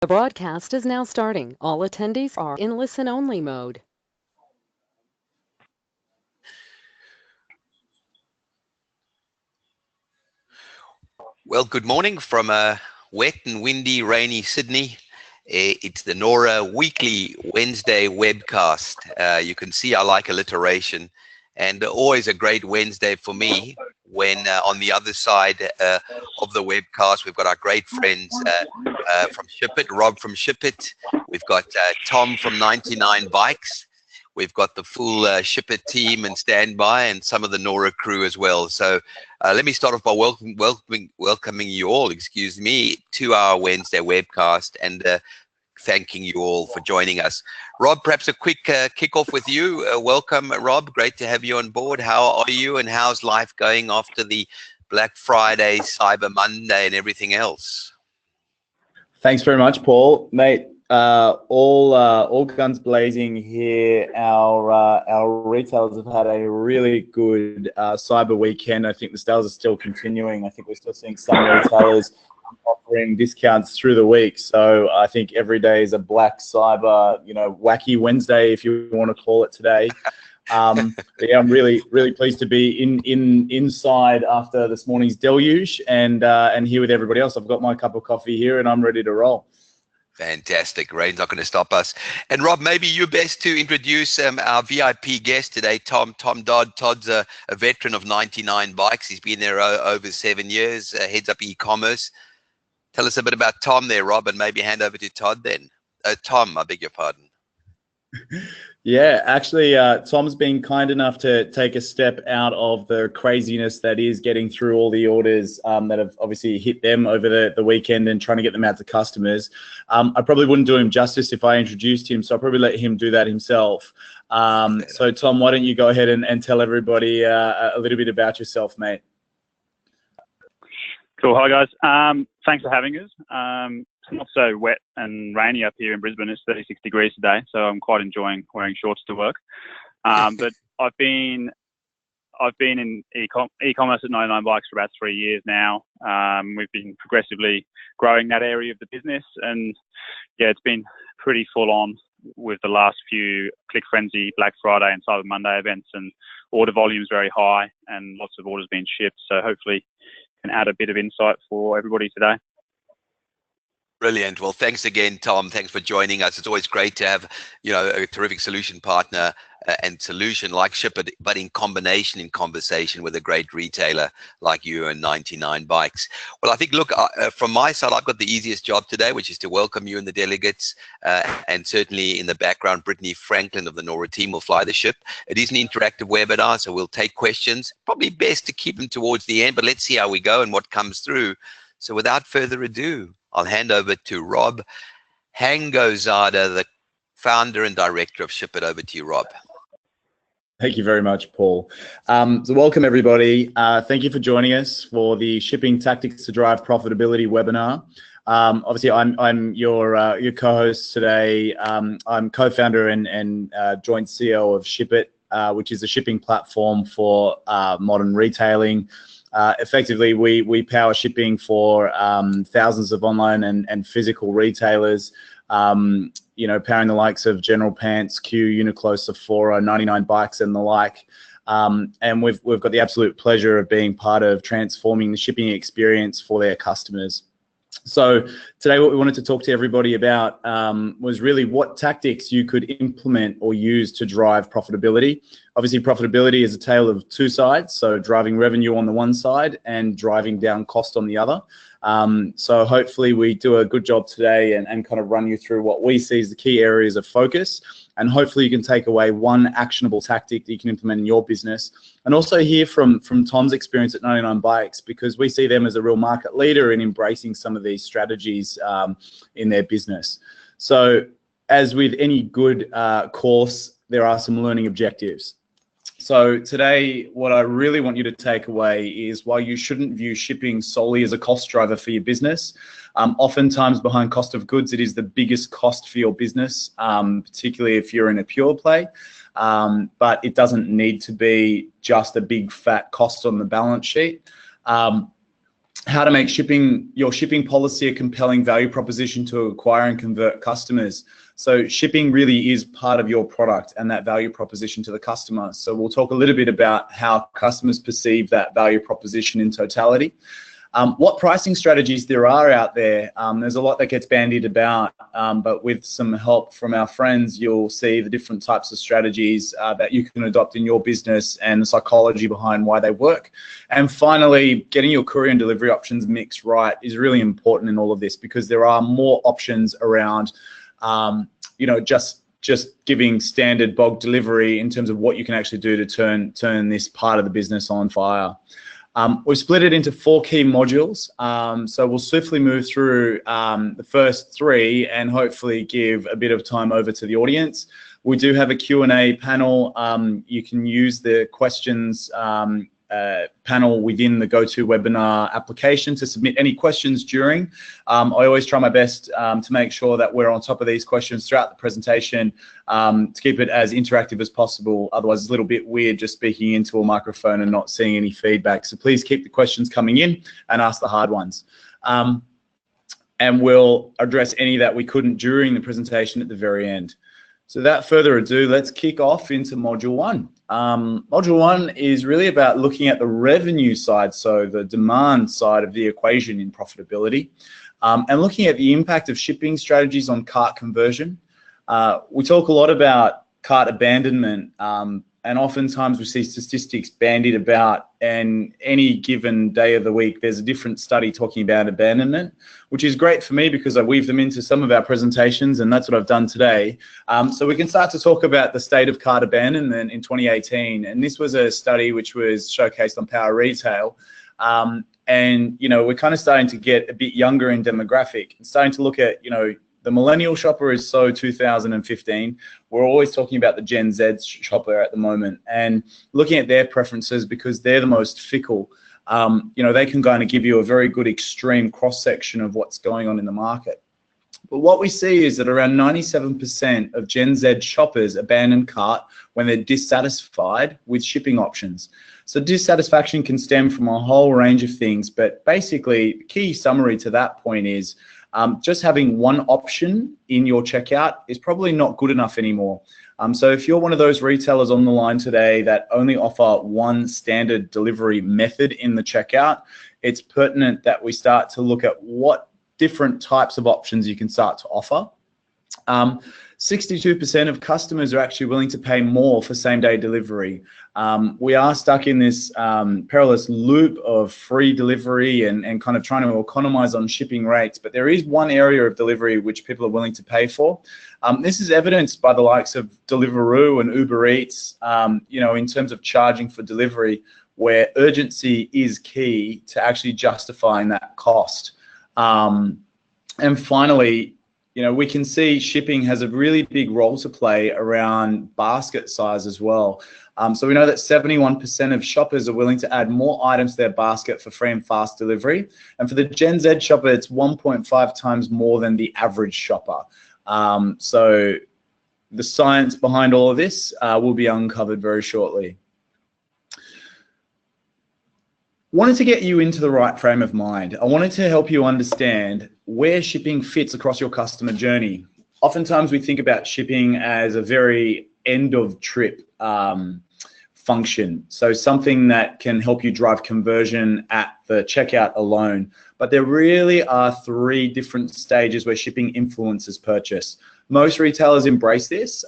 The broadcast is now starting. All attendees are in listen-only mode. Well, good morning from a wet and windy, rainy Sydney. It's the NORA weekly Wednesday webcast. You can see I like alliteration, and always a great Wednesday for me when on the other side of the webcast, we've got our great friends from Shippit, Rob from Shippit. We've got Tom from 99 Bikes. We've got the full Shippit team and standby, and some of the NORA crew as well. So let me start off by welcoming you all, excuse me, to our Wednesday webcast, and thanking you all for joining us. Rob, perhaps a quick kickoff with you. Welcome, Rob. Great to have you on board. How are you, and how's life going after the Black Friday, Cyber Monday, and everything else? Thanks very much, Paul. Mate, all guns blazing here. Our retailers have had a really good cyber weekend. I think the sales are still continuing. I think we're still seeing some retailers offering discounts through the week. So I think every day is a Black Cyber, wacky Wednesday, if you want to call it today. But yeah, I'm really pleased to be inside after this morning's deluge, and here with everybody else. I've got my cup of coffee here, and I'm ready to roll. Fantastic. Rain's not going to stop us. And Rob, maybe you're best to introduce our VIP guest today, Tom Dodd. Todd's a veteran of 99 Bikes. He's been there over 7 years, heads up e-commerce. Tell us a bit about Tom there, Rob, and maybe hand over to Todd then. Tom, I beg your pardon. Yeah, actually, Tom's been kind enough to take a step out of the craziness that is getting through all the orders that have obviously hit them over the weekend and trying to get them out to customers. I probably wouldn't do him justice if I introduced him, so I'll probably let him do that himself. So, Tom, why don't you go ahead and tell everybody a little bit about yourself, mate? Cool. Hi, guys. Thanks for having us. It's not so wet and rainy up here in Brisbane. It's 36 degrees today, so I'm quite enjoying wearing shorts to work. But I've been in e-commerce at 99 Bikes for about 3 years now. We've been progressively growing that area of the business, and yeah, it's been pretty full on with the last few Click Frenzy, Black Friday and Cyber Monday events, and order volume's very high and lots of orders being shipped. So hopefully can add a bit of insight for everybody today. Brilliant. Well, thanks again, Tom. Thanks for joining us. It's always great to have, a terrific solution partner and solution like Shippit, but in combination, in conversation with a great retailer like you and 99 Bikes. Well, I think, look, from my side, I've got the easiest job today, which is to welcome you and the delegates. And certainly in the background, Brittany Franklin of the NORA team will fly the ship. It is an interactive webinar, so we'll take questions. Probably best to keep them towards the end, but let's see how we go and what comes through. So without further ado, I'll hand over to Rob Hango-Zada, the founder and director of Shippit. Over to you, Rob. Thank you very much, Paul. So welcome, everybody. Thank you for joining us for the Shipping Tactics to Drive Profitability webinar. Obviously, I'm your co-host today. I'm co-founder and joint CEO of Shippit, which is a shipping platform for modern retailing. Effectively, we power shipping for thousands of online and physical retailers, powering the likes of General Pants, Q, Uniqlo, Sephora, 99 Bikes, and the like. And we've got the absolute pleasure of being part of transforming the shipping experience for their customers. So today what we wanted to talk to everybody about was really what tactics you could implement or use to drive profitability. Obviously, profitability is a tale of two sides, so driving revenue on the one side and driving down cost on the other. So hopefully we do a good job today and kind of run you through what we see as the key areas of focus. And hopefully you can take away one actionable tactic that you can implement in your business. And also hear from Tom's experience at 99 Bikes, because we see them as a real market leader in embracing some of these strategies in their business. So as with any good course, there are some learning objectives. So today, what I really want you to take away is why you shouldn't view shipping solely as a cost driver for your business. Oftentimes behind cost of goods, it is the biggest cost for your business, particularly if you're in a pure play. But it doesn't need to be just a big fat cost on the balance sheet. how to make your shipping policy a compelling value proposition to acquire and convert customers. So shipping really is part of your product and that value proposition to the customer. So we'll talk a little bit about how customers perceive that value proposition in totality. What pricing strategies there are out there. There's a lot that gets bandied about, but with some help from our friends, you'll see the different types of strategies that you can adopt in your business and the psychology behind why they work. And finally, getting your courier and delivery options mix right is really important in all of this, because there are more options around, just giving standard bulk delivery in terms of what you can actually do to turn this part of the business on fire. We've split it into 4 key modules, so we'll swiftly move through the first 3 and hopefully give a bit of time over to the audience. We do have a Q&A panel. You can use the questions panel within the GoToWebinar application to submit any questions during. I always try my best to make sure that we're on top of these questions throughout the presentation to keep it as interactive as possible. Otherwise, it's a little bit weird just speaking into a microphone and not seeing any feedback. So please keep the questions coming in and ask the hard ones. And we'll address any that we couldn't during the presentation at the very end. So without further ado, let's kick off into Module 1. Module 1 is really about looking at the revenue side, so the demand side of the equation in profitability, and looking at the impact of shipping strategies on cart conversion. We talk a lot about cart abandonment, and oftentimes we see statistics bandied about, and any given day of the week there's a different study talking about abandonment, which is great for me because I weave them into some of our presentations, and that's what I've done today. So we can start to talk about the state of cart abandonment in 2018, and this was a study which was showcased on Power Retail. And we're kind of starting to get a bit younger in demographic and starting to look at, the millennial shopper is so 2015. We're always talking about the Gen Z shopper at the moment and looking at their preferences because they're the most fickle. They can kind of give you a very good extreme cross-section of what's going on in the market. But what we see is that around 97% of Gen Z shoppers abandon cart when they're dissatisfied with shipping options. So dissatisfaction can stem from a whole range of things, but basically the key summary to that point is just having one option in your checkout is probably not good enough anymore. So if you're one of those retailers on the line today that only offer one standard delivery method in the checkout, it's pertinent that we start to look at what different types of options you can start to offer. 62% of customers are actually willing to pay more for same-day delivery. We are stuck in this perilous loop of free delivery and kind of trying to economize on shipping rates, but there is one area of delivery which people are willing to pay for. This is evidenced by the likes of Deliveroo and Uber Eats, in terms of charging for delivery, where urgency is key to actually justifying that cost. And finally, we can see shipping has a really big role to play around basket size as well. So we know that 71% of shoppers are willing to add more items to their basket for free and fast delivery. And for the Gen Z shopper, it's 1.5 times more than the average shopper. So the science behind all of this will be uncovered very shortly. Wanted to get you into the right frame of mind. I wanted to help you understand where shipping fits across your customer journey. Oftentimes we think about shipping as a very end of trip function. So something that can help you drive conversion at the checkout alone. But there really are 3 different stages where shipping influences purchase. Most retailers embrace this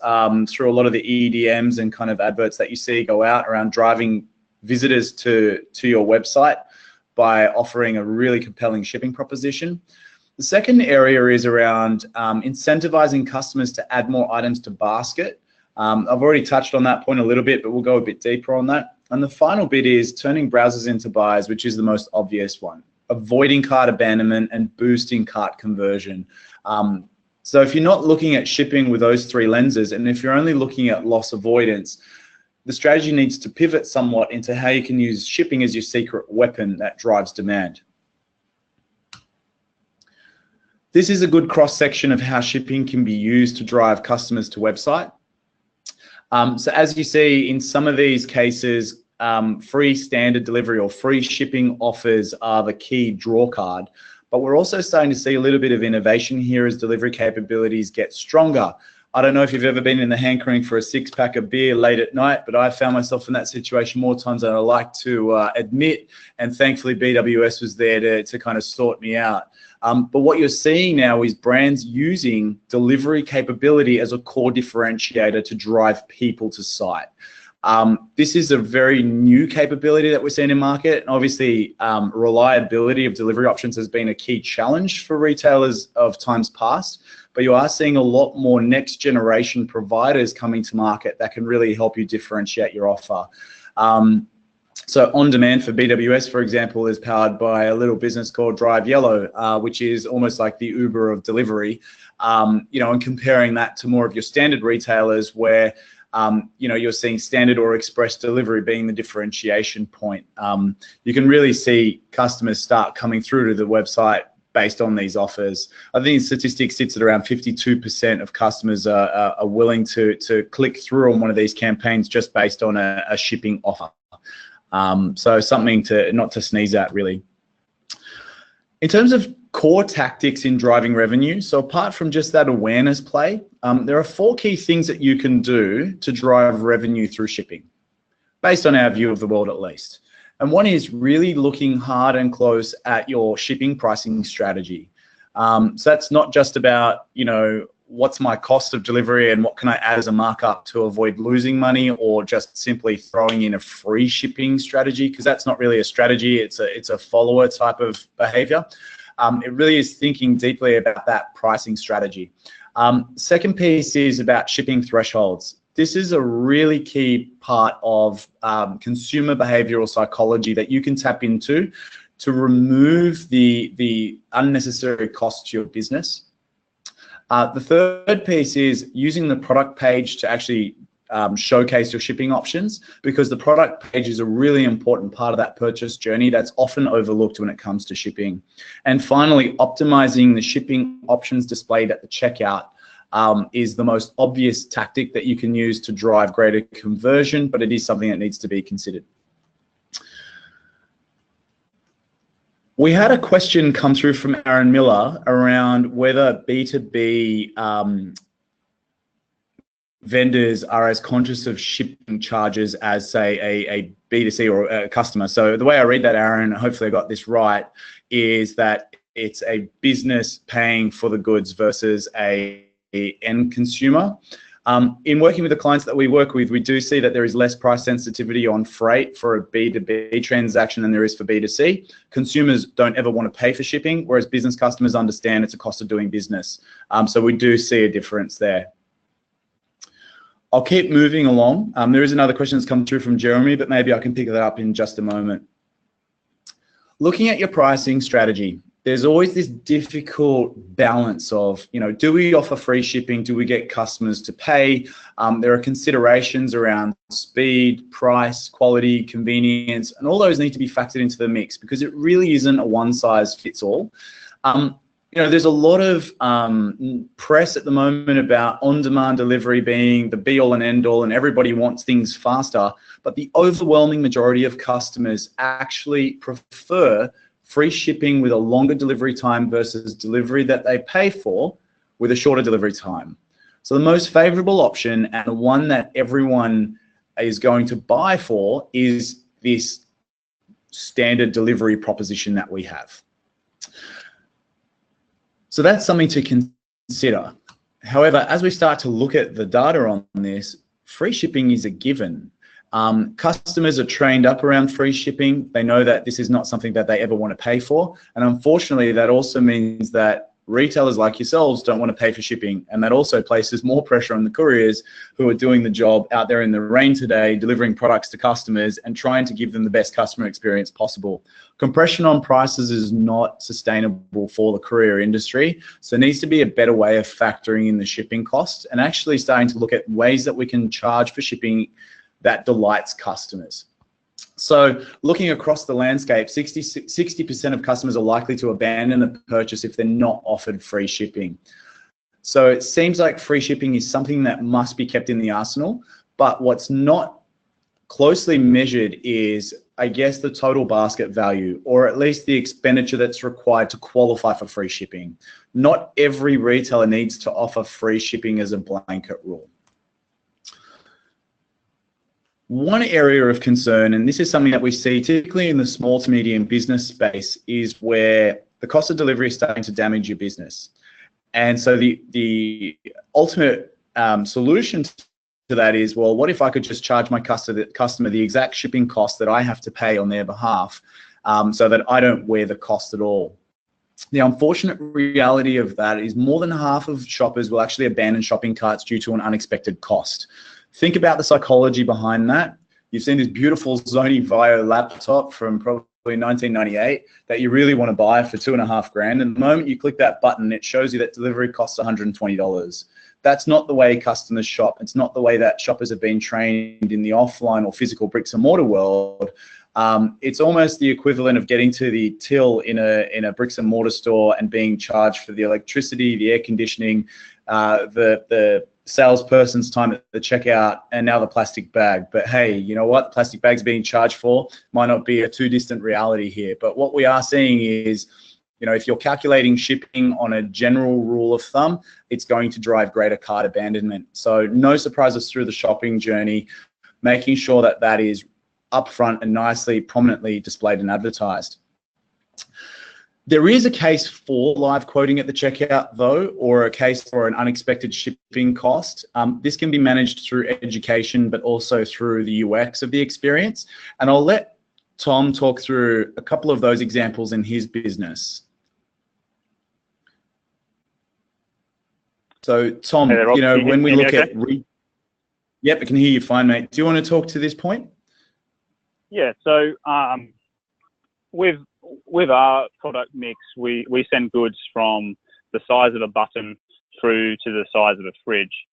through a lot of the EDMs and kind of adverts that you see go out around driving visitors to your website by offering a really compelling shipping proposition. The second area is around incentivizing customers to add more items to basket. I've already touched on that point a little bit, but we'll go a bit deeper on that. And the final bit is turning browsers into buyers, which is the most obvious one, avoiding cart abandonment and boosting cart conversion. So if you're not looking at shipping with those 3 lenses, and if you're only looking at loss avoidance, the strategy needs to pivot somewhat into how you can use shipping as your secret weapon that drives demand. This is a good cross-section of how shipping can be used to drive customers to website. So as you see in some of these cases, free standard delivery or free shipping offers are the key draw card. But we're also starting to see a little bit of innovation here as delivery capabilities get stronger. I don't know if you've ever been in the hankering for a 6-pack of beer late at night, but I found myself in that situation more times than I like to admit. And thankfully, BWS was there to kind of sort me out. But what you're seeing now is brands using delivery capability as a core differentiator to drive people to site. This is a very new capability that we're seeing in market. And obviously, reliability of delivery options has been a key challenge for retailers of times past. But you are seeing a lot more next generation providers coming to market that can really help you differentiate your offer. So On Demand for BWS, for example, is powered by a little business called Drive Yellow, which is almost like the Uber of delivery. And comparing that to more of your standard retailers where you're seeing standard or express delivery being the differentiation point. You can really see customers start coming through to the website based on these offers. I think the statistic sits at around 52% of customers are willing to click through on one of these campaigns just based on a shipping offer. So something not to sneeze at, really. In terms of core tactics in driving revenue, so apart from just that awareness play, there are 4 key things that you can do to drive revenue through shipping, based on our view of the world at least. And one is really looking hard and close at your shipping pricing strategy. So that's not just about, what's my cost of delivery and what can I add as a markup to avoid losing money, or just simply throwing in a free shipping strategy, because that's not really a strategy, it's a follower type of behavior. It really is thinking deeply about that pricing strategy. Second piece is about shipping thresholds. This is a really key part of consumer behavioral psychology that you can tap into to remove the unnecessary cost to your business. The third piece is using the product page to actually showcase your shipping options, because the product page is a really important part of that purchase journey that's often overlooked when it comes to shipping. And finally, optimizing the shipping options displayed at the checkout is the most obvious tactic that you can use to drive greater conversion, but it is something that needs to be considered. We had a question come through from Aaron Miller around whether B2B vendors are as conscious of shipping charges as, say, a B2C or a customer. So the way I read that, Aaron, hopefully I got this right, is that it's a business paying for the goods versus a end consumer. In working with the clients that we work with, we do see that there is less price sensitivity on freight for a B2B transaction than there is for B2C. Consumers don't ever want to pay for shipping, whereas business customers understand it's a cost of doing business. So we do see a difference there. I'll keep moving along. There is another question that's come through from Jeremy, but maybe I can pick that up in just a moment. Looking at your pricing strategy, there's always this difficult balance of, do we offer free shipping? Do we get customers to pay? There are considerations around speed, price, quality, convenience, and all those need to be factored into the mix, because it really isn't a one-size-fits-all. There's a lot of press at the moment about on-demand delivery being the be-all and end-all, and everybody wants things faster, but the overwhelming majority of customers actually prefer free shipping with a longer delivery time versus delivery that they pay for with a shorter delivery time. So the most favorable option, and the one that everyone is going to buy for, is this standard delivery proposition that we have. So that's something to consider. However, as we start to look at the data on this, free shipping is a given. Customers are trained up around free shipping. They know that this is not something that they ever want to pay for. And unfortunately, that also means that retailers like yourselves don't want to pay for shipping. And that also places more pressure on the couriers who are doing the job out there in the rain today, delivering products to customers and trying to give them the best customer experience possible. Compression on prices is not sustainable for the courier industry. So there needs to be a better way of factoring in the shipping costs and actually starting to look at ways that we can charge for shipping that delights customers. So looking across the landscape, 60% of customers are likely to abandon the purchase if they're not offered free shipping. So it seems like free shipping is something that must be kept in the arsenal, but what's not closely measured is, I guess, the total basket value, or at least the expenditure that's required to qualify for free shipping. Not every retailer needs to offer free shipping as a blanket rule. One area of concern, and this is something that we see typically in the small to medium business space, is where the cost of delivery is starting to damage your business. And so the ultimate solution to that is, well, what if I could just charge my customer the exact shipping cost that I have to pay on their behalf, so that I don't wear the cost at all? The unfortunate reality of that is more than half of shoppers will actually abandon shopping carts due to an unexpected cost. Think about the psychology behind that. You've seen this beautiful Sony Vaio laptop from probably 1998 that you really want to buy for $2.5 grand. And the moment you click that button, it shows you that delivery costs $120. That's not the way customers shop. It's not the way that shoppers have been trained in the offline or physical bricks and mortar world. It's almost the equivalent of getting to the till in a bricks and mortar store and being charged for the electricity, the air conditioning, the salesperson's time at the checkout, and now the plastic bag. But hey, you know what? The plastic bag's being charged for might not be a too distant reality here. But what we are seeing is, you know, if you're calculating shipping on a general rule of thumb, it's going to drive greater cart abandonment. So no surprises through the shopping journey, making sure that that is upfront and nicely, prominently displayed and advertised. There is a case for live quoting at the checkout though, or a case for an unexpected shipping cost. This can be managed through education, but also through the UX of the experience. And I'll let Tom talk through a couple of those examples in his business. So Tom, hey there, Rob, you know, when we look at, yep, I can hear you fine, mate. Do you want to talk to this point? Yeah, so with our product mix, we send goods from the size of a button through to the size of a fridge,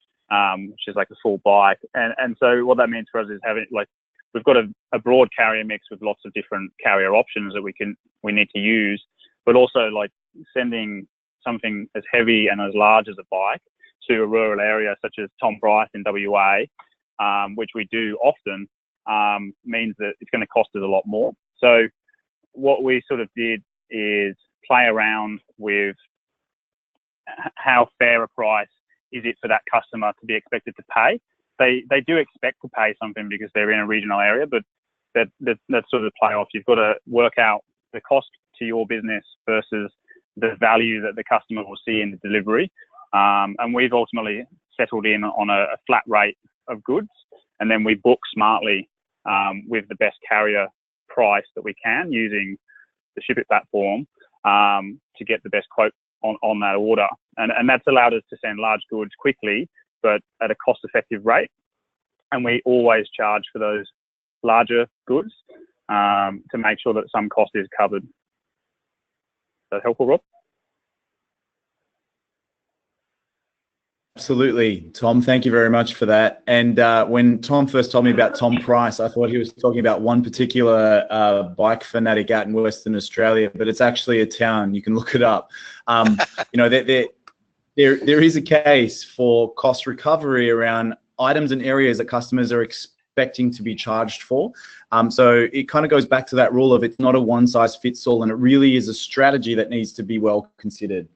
which is like a full bike. And so what that means for us is having, like, we've got a broad carrier mix with lots of different carrier options that we need to use, but also like sending something as heavy and as large as a bike to a rural area such as Tom Price in WA, which we do often, means that it's going to cost us a lot more. So what we sort of did is play around with how fair a price is it for that customer to be expected to pay. They do expect to pay something because they're in a regional area, but that's sort of the play off. You've got to work out the cost to your business versus the value that the customer will see in the delivery. And we've ultimately settled in on a flat rate of goods, and then we book smartly with the best carrier price that we can using the Shippit platform to get the best quote on that order. And that's allowed us to send large goods quickly, but at a cost-effective rate. And we always charge for those larger goods to make sure that some cost is covered. Is that helpful, Rob? Absolutely, Tom. Thank you very much for that. And when Tom first told me about Tom Price, I thought he was talking about one particular bike fanatic out in Western Australia, but it's actually a town. You can look it up. You know, there is a case for cost recovery around items and areas that customers are expecting to be charged for. So it kind of goes back to that rule of it's not a one size fits all, and it really is a strategy that needs to be well considered.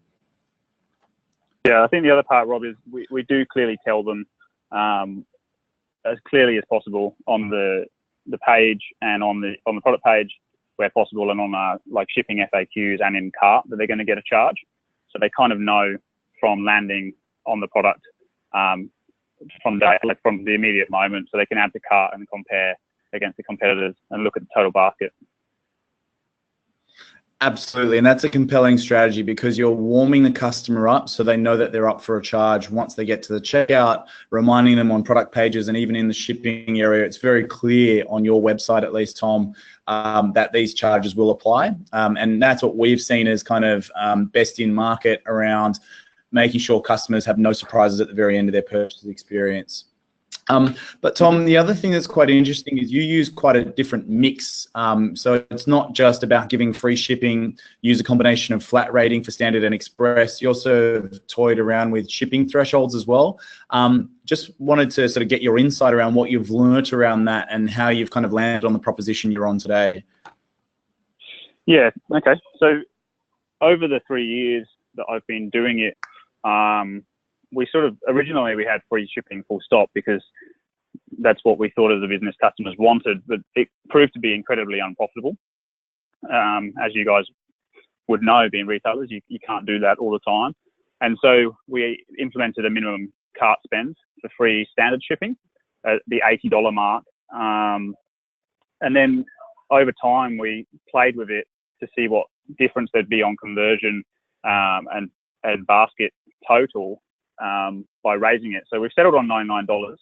Yeah, I think the other part, Rob, is we do clearly tell them as clearly as possible on the page and on the product page where possible, and on our like shipping FAQs and in cart that they're going to get a charge. So they kind of know from landing on the product from the immediate moment, so they can add to cart and compare against the competitors and look at the total basket. Absolutely, and that's a compelling strategy because you're warming the customer up so they know that they're up for a charge once they get to the checkout, reminding them on product pages and even in the shipping area. It's very clear on your website, at least, Tom, that these charges will apply. And that's what we've seen as kind of best in market around making sure customers have no surprises at the very end of their purchase experience. But Tom, the other thing that's quite interesting is you use quite a different mix. So it's not just about giving free shipping, use a combination of flat rating for standard and express. You also have toyed around with shipping thresholds as well. Just wanted to sort of get your insight around what you've learnt around that and how you've kind of landed on the proposition you're on today. Yeah, okay. So over the 3 years that I've been doing it, we sort of, originally we had free shipping full stop because that's what we thought as a business customers wanted, but it proved to be incredibly unprofitable. As you guys would know, being retailers, you can't do that all the time. And so we implemented a minimum cart spend for free standard shipping at the $80 mark. And then over time, we played with it to see what difference there'd be on conversion and basket total by raising it. So we've settled on $99,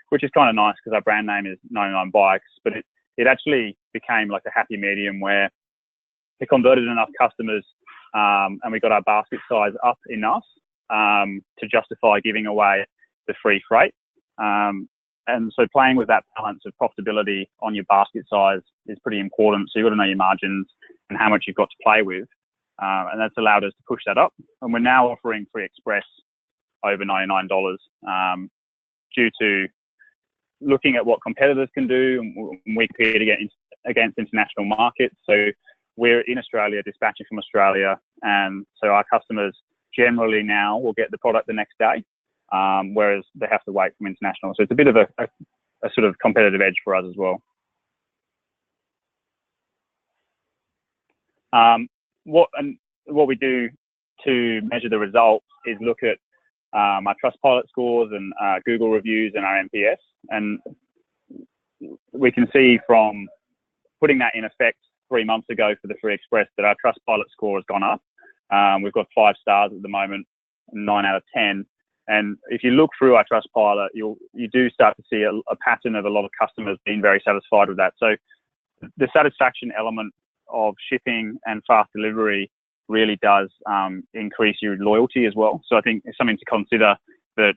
which is kind of nice because our brand name is 99 Bikes, but it actually became like a happy medium where it converted enough customers and we got our basket size up enough to justify giving away the free freight. And so playing with that balance of profitability on your basket size is pretty important. So you've got to know your margins and how much you've got to play with. And that's allowed us to push that up. And we're now offering free express over $99 due to looking at what competitors can do, and we compete against international markets. So we're in Australia, dispatching from Australia, and so our customers generally now will get the product the next day, whereas they have to wait from international. So it's a bit of a sort of competitive edge for us as well. What we do to measure the results is look at our Trustpilot scores and Google reviews and our NPS. And we can see from putting that in effect 3 months ago for the free express that our Trustpilot score has gone up. We've got 5 stars at the moment, 9 out of 10. And if you look through our Trustpilot, you do start to see a pattern of a lot of customers being very satisfied with that. So the satisfaction element of shipping and fast delivery really does increase your loyalty as well. So I think it's something to consider, that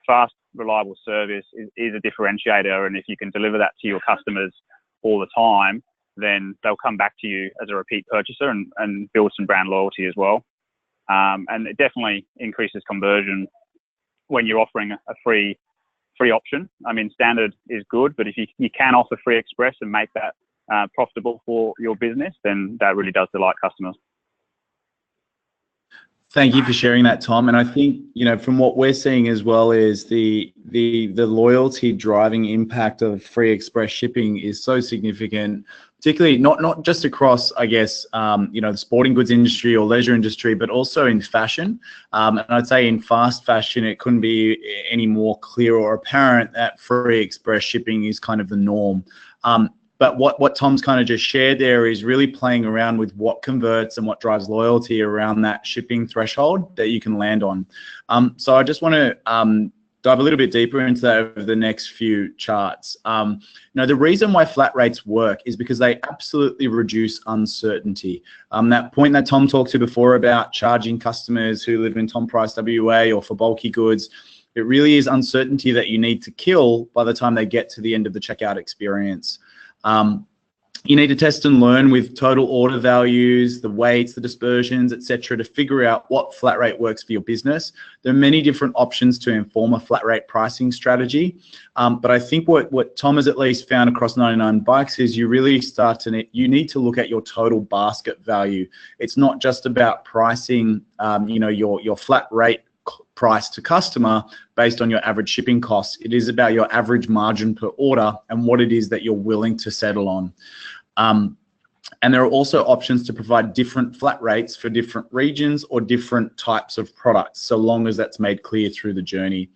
fast, reliable service is a differentiator. And if you can deliver that to your customers all the time, then they'll come back to you as a repeat purchaser and build some brand loyalty as well. And it definitely increases conversion when you're offering a free option. I mean, standard is good, but if you can offer free express and make that profitable for your business, then that really does delight customers. Thank you for sharing that, Tom. And I think, from what we're seeing as well is the loyalty driving impact of free express shipping is so significant, particularly not just across, I guess, the sporting goods industry or leisure industry, but also in fashion. And I'd say in fast fashion, it couldn't be any more clear or apparent that free express shipping is kind of the norm. But what Tom's kind of just shared there is really playing around with what converts and what drives loyalty around that shipping threshold that you can land on. So I just want to dive a little bit deeper into that over the next few charts. The reason why flat rates work is because they absolutely reduce uncertainty. That point that Tom talked to before about charging customers who live in Tom Price WA or for bulky goods, it really is uncertainty that you need to kill by the time they get to the end of the checkout experience. You need to test and learn with total order values, the weights, the dispersions, etc., to figure out what flat rate works for your business. There are many different options to inform a flat rate pricing strategy. But I think what Tom has at least found across 99 Bikes is you really you need to look at your total basket value. It's not just about pricing, your flat rate price to customer based on your average shipping costs. It is about your average margin per order and what it is that you're willing to settle on. And there are also options to provide different flat rates for different regions or different types of products, so long as that's made clear through the journey.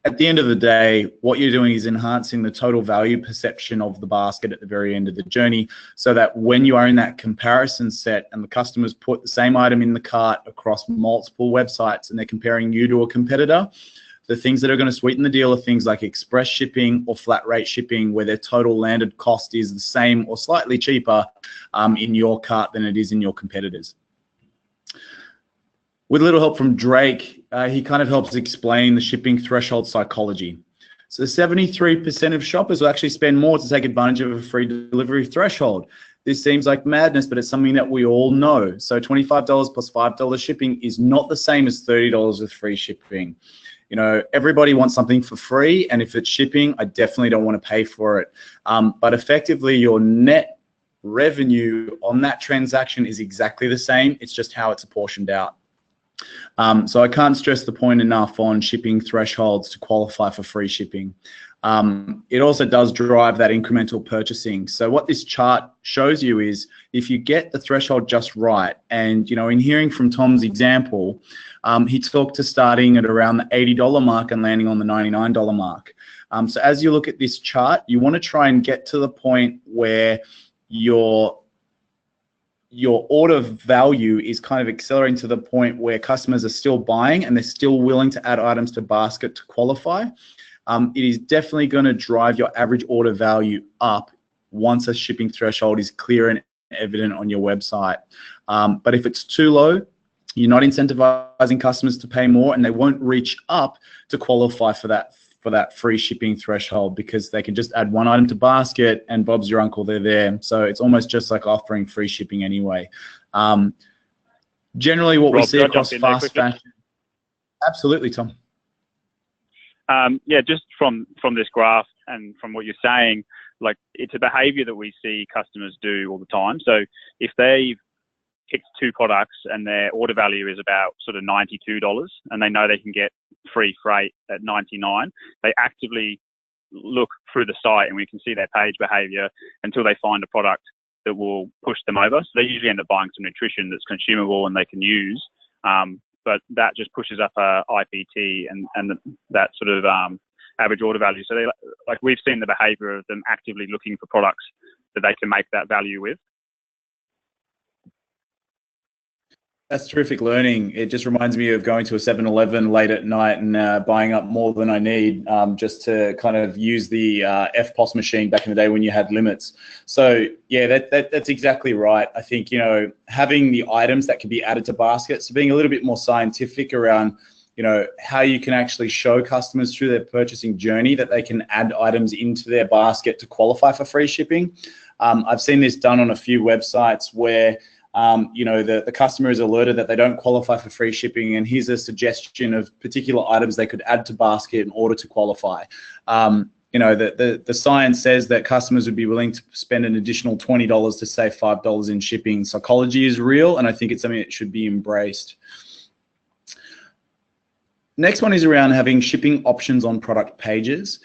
At the end of the day, what you're doing is enhancing the total value perception of the basket at the very end of the journey, so that when you are in that comparison set and the customers put the same item in the cart across multiple websites and they're comparing you to a competitor, the things that are going to sweeten the deal are things like express shipping or flat rate shipping, where their total landed cost is the same or slightly cheaper in your cart than it is in your competitors. With a little help from Drake, he kind of helps explain the shipping threshold psychology. So 73% of shoppers will actually spend more to take advantage of a free delivery threshold. This seems like madness, but it's something that we all know. So $25 plus $5 shipping is not the same as $30 with free shipping. You know, everybody wants something for free, and if it's shipping, I definitely don't want to pay for it. But effectively, your net revenue on that transaction is exactly the same. It's just how it's apportioned out. So I can't stress the point enough on shipping thresholds to qualify for free shipping. It also does drive that incremental purchasing. So what this chart shows you is if you get the threshold just right, and you know, in hearing from Tom's example, he talked to starting at around the $80 mark and landing on the $99 mark. So as you look at this chart, you want to try and get to the point where your order value is kind of accelerating to the point where customers are still buying and they're still willing to add items to basket to qualify. It is definitely going to drive your average order value up once a shipping threshold is clear and evident on your website. But if it's too low, you're not incentivizing customers to pay more, and they won't reach up to qualify for that free shipping threshold, because they can just add one item to basket and Bob's your uncle, they're there. So it's almost just like offering free shipping anyway. Generally what we see across fast fashion. Absolutely, Tom. Yeah, just from this graph and from what you're saying, like, it's a behavior that we see customers do all the time. So if they've picked two products and their order value is about sort of $92 and they know they can get free freight at $99, they actively look through the site and we can see their page behavior until they find a product that will push them over. So they usually end up buying some nutrition that's consumable and they can use, but that just pushes up IPT and that sort of average order value. So we've seen the behavior of them actively looking for products that they can make that value with. That's terrific learning. It just reminds me of going to a 7-Eleven late at night and buying up more than I need, just to kind of use the FPOS machine back in the day when you had limits. So yeah, that's exactly right. I think, you know, having the items that can be added to baskets, so being a little bit more scientific around, you know, how you can actually show customers through their purchasing journey that they can add items into their basket to qualify for free shipping. I've seen this done on a few websites where you know, the customer is alerted that they don't qualify for free shipping, and here's a suggestion of particular items they could add to basket in order to qualify. You know, the science says that customers would be willing to spend an additional $20 to save $5 in shipping. Psychology is real, and I think it's something that should be embraced. Next one is around having shipping options on product pages.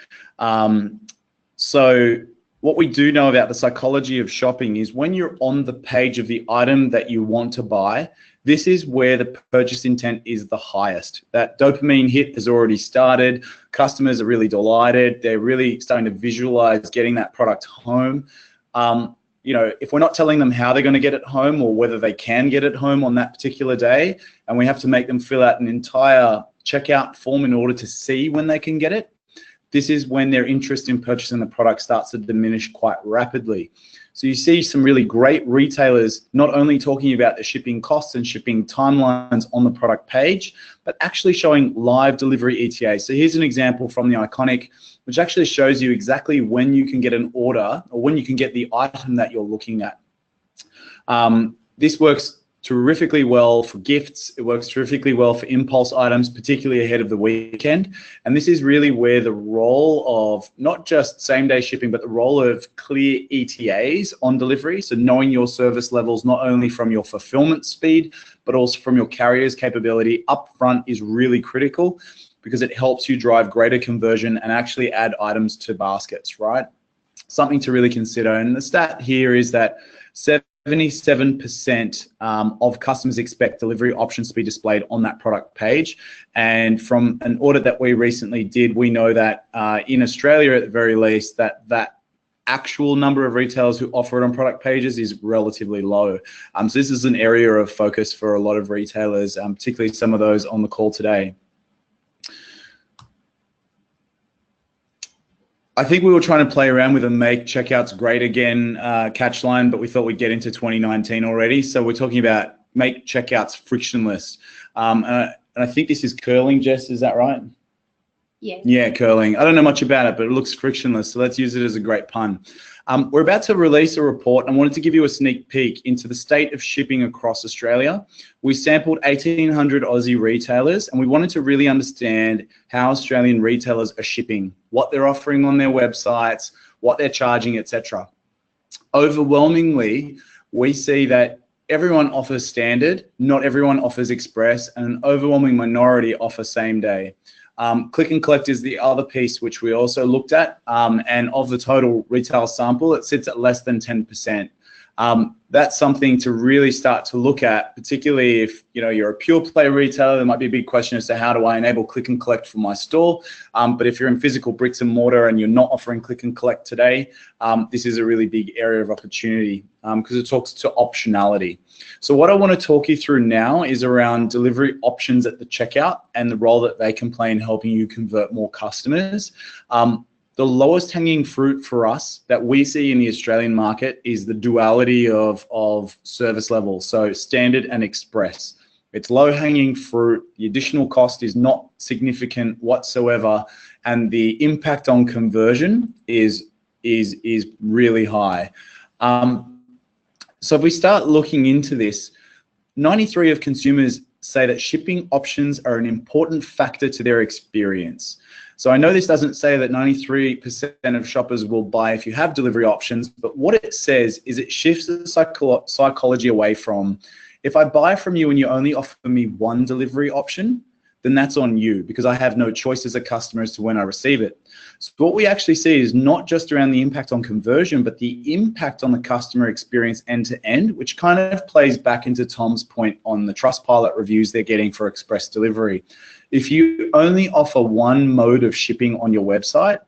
So what we do know about the psychology of shopping is when you're on the page of the item that you want to buy, this is where the purchase intent is the highest. That dopamine hit has already started. Customers are really delighted. They're really starting to visualize getting that product home. You know, if we're not telling them how they're going to get it home or whether they can get it home on that particular day, and we have to make them fill out an entire checkout form in order to see when they can get it, this is when their interest in purchasing the product starts to diminish quite rapidly. So you see some really great retailers not only talking about the shipping costs and shipping timelines on the product page, but actually showing live delivery ETA. So here's an example from the Iconic, which actually shows you exactly when you can get an order or when you can get the item that you're looking at. This works terrifically well for gifts. It works terrifically well for impulse items, particularly ahead of the weekend. And this is really where the role of not just same-day shipping, but the role of clear ETAs on delivery. So knowing your service levels, not only from your fulfillment speed, but also from your carrier's capability upfront is really critical, because it helps you drive greater conversion and actually add items to baskets, right? Something to really consider. And the stat here is that 77% of customers expect delivery options to be displayed on that product page. And from an audit that we recently did, we know that in Australia, at the very least, that actual number of retailers who offer it on product pages is relatively low. So this is an area of focus for a lot of retailers, particularly some of those on the call today. I think we were trying to play around with a make checkouts great again catch line, but we thought we'd get into 2019 already. So we're talking about make checkouts frictionless. And I think this is curling, Jess, is that right? Yeah, curling. I don't know much about it, but it looks frictionless, so let's use it as a great pun. We're about to release a report. I wanted to give you a sneak peek into the state of shipping across Australia. We sampled 1,800 Aussie retailers, and we wanted to really understand how Australian retailers are shipping, what they're offering on their websites, what they're charging, etc. Overwhelmingly, we see that everyone offers standard, not everyone offers express, and an overwhelming minority offer same day. Click and collect is the other piece which we also looked at, and of the total retail sample, it sits at less than 10%. That's something to really start to look at, particularly if you're a pure play retailer. There might be a big question as to how do I enable click and collect for my store. But if you're in physical bricks and mortar and you're not offering click and collect today, this is a really big area of opportunity because it talks to optionality. So what I want to talk you through now is around delivery options at the checkout and the role that they can play in helping you convert more customers. The lowest hanging fruit for us that we see in the Australian market is the duality of service levels, so standard and express. It's low hanging fruit. The additional cost is not significant whatsoever, and the impact on conversion is really high. So if we start looking into this, 93% of consumers say that shipping options are an important factor to their experience. So I know this doesn't say that 93% of shoppers will buy if you have delivery options, but what it says is it shifts the psychology away from, if I buy from you and you only offer me one delivery option, then that's on you because I have no choice as a customer as to when I receive it. So what we actually see is not just around the impact on conversion, but the impact on the customer experience end to end, which kind of plays back into Tom's point on the Trustpilot reviews they're getting for express delivery. If you only offer one mode of shipping on your website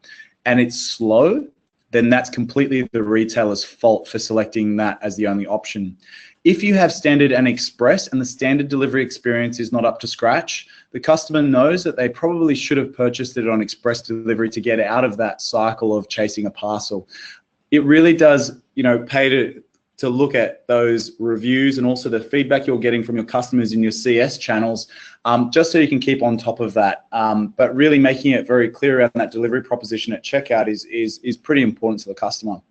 and it's slow, then that's completely the retailer's fault for selecting that as the only option. If you have standard and express and the standard delivery experience is not up to scratch, the customer knows that they probably should have purchased it on express delivery to get out of that cycle of chasing a parcel. It really does, pay to look at those reviews and also the feedback you're getting from your customers in your CS channels, just so you can keep on top of that. But really making it very clear around that delivery proposition at checkout is pretty important to the customer.